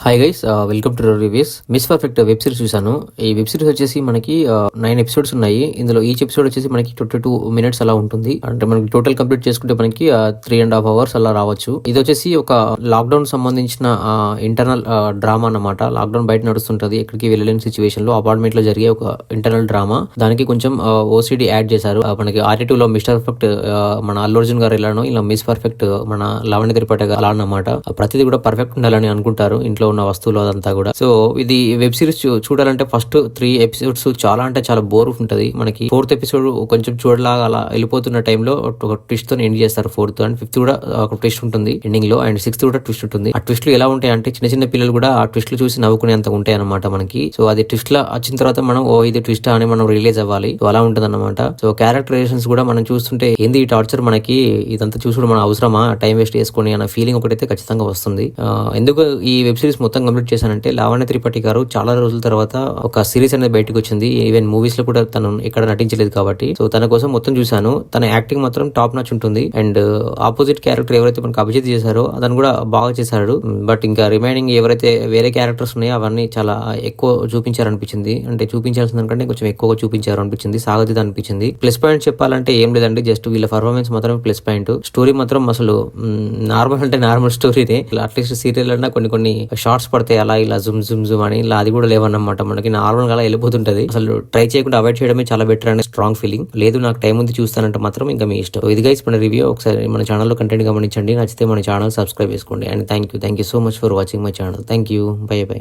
Hi guys, welcome two reviews. Miss perfect web series చూసాను. ఈ web series వచ్చేసి మనకి 9 ఎపిసోడ్స్ ఉన్నాయి. ఇందులో ఈచ్ ఎపిసోడ్ వచ్చేసి మనకి 22 minutes అలా ఉంటుంది. అంటే మనకి టోటల్ కంప్లీట్ చేసుకుంటే మనకి 3.5 hours అలా రావచ్చు. ఇది వచ్చేసి ఒక లాక్డౌన్ సంబంధించిన ఇంటర్నల్ డ్రామా అన్నమాట. లాక్డౌన్ బయట నడుస్తుంటది, ఎక్కడికి వెళ్ళలేని సిచ్యువేషన్ లో అపార్ట్మెంట్ లో జరిగే ఒక ఇంటర్నల్ డ్రామా. దానికి కొంచెం ఓసిడి యాడ్ చేశారు. మనకి R2 లో మిస్టర్ పర్ఫెక్ట్ మన అల్లు అర్జున్ గారు ఎలానో, ఇలా మిస్ పర్ఫెక్ట్ మన లావణ్య త్రిపాఠి గారు అలా అన్నమాట. ప్రతిదీ కూడా పర్ఫెక్ట్ ఉండాలని అనుకుంటారు ఇంట్లో ఉన్న వస్తువులు అదంతా కూడా. సో ఇది వెబ్ సిరీస్ చూడాలంటే ఫస్ట్ 3 episodes చాలా అంటే చాలా బోర్ ఉంటది. మనకి 4th episode కొంచెం చూడలాగా అలా వెళ్ళిపోతున్న టైంలో ఒక ట్విస్ట్ తో ఎండ్ చేస్తారు. 4th అండ్ 5th కూడా ఒక ట్విస్ట్ ఉంటుంది ఎండింగ్ లో, అండ్ 6th కూడా ట్విస్ట్ ఉంటుంది. ఆ ట్విస్ట్లు ఎలా ఉంటాయి అంటే చిన్న చిన్న పిల్లలు కూడా ఆ ట్విస్ట్లు చూసి నవ్వుకునేంత ఉంటాయి అనమాట మనకి. సో అది ట్విస్ట్ లా వచ్చిన తర్వాత మనం ఇది ట్విస్ట్ అని మనం రిలీజ్ అవ్వాలి. సో అలా ఉంటుంది అనమాట. సో క్యారెక్టరైజేషన్స్ కూడా మనం చూస్తుంటే ఏంది ఈ టార్చర్, మనకి ఇదంతా చూసుకుంటే మన అవసరమా, టైం వేస్ట్ చేసుకుని అన్న ఫీలింగ్ ఒకటైతే ఖచ్చితంగా వస్తుంది. ఎందుకు ఈ వెబ్ సిరీస్ మొత్తం కంప్లీట్ చేశానంటే, లావణ్య త్రిపాఠి గారు చాలా రోజుల తర్వాత ఒక సిరీస్ అనేది బయటకు వచ్చింది. ఈవెన్ మూవీస్ లో కూడా తను ఎక్కడ నటించలేదు కాబట్టి సో తన కోసం మొత్తం చూశాను. తన యాక్టింగ్ మాత్రం టాప్ నచ్ ఉంటుంది. అండ్ ఆపోజిట్ క్యారెక్టర్ ఎవరైతే మనకు అభిజిత్ చేశారో అతను కూడా బాగా చేశాడు. బట్ ఇంకా రిమైనింగ్ ఎవరైతే వేరే క్యారెక్టర్స్ ఉన్నాయో అవన్నీ చాలా ఎక్కువ చూపించారనిపించింది. అంటే చూపించాల్సిన దానికంటే కొంచెం ఎక్కువగా చూపించారు అనిపించింది, సాగతీత అనిపించింది. ప్లస్ పాయింట్ చెప్పాలంటే ఏం లేదండి, జస్ట్ వీళ్ళ పర్ఫార్మెన్స్ మాత్రం ప్లస్ పాయింట్. స్టోరీ మాత్రం అసలు నార్మల్ అంటే నార్మల్ స్టోరీనే. అట్లీస్ట్ సీరియల్ అన్నా కొన్ని షార్ట్స్ పడతాయి అలా ఇలా జుమ్ జుమ్ జుమ్ అని, ఇలా అది కూడా లేవన్నమాట. మనకి నార్మల్ గా అలా వెళ్ళిపోతుంటది. అసలు ట్రై చేయకుండా అవాయిడ్ చేయడమే చాలా బెటర్ అనే స్ట్రాంగ్ ఫీలింగ్. లేదు నాకు టైం ఉంది చూస్తానంటే మాత్రం ఇంకా మీ ఇష్టం. ఇది గైస్ మన రివ్యూ. ఒకసారి మన ఛానల్లో కంటెంట్ గమనించండి, నచ్చితే మన ఛానల్ సబ్స్క్రైబ్ చేసుకోండి. And thank you so much for watching my channel. Thank you, by by.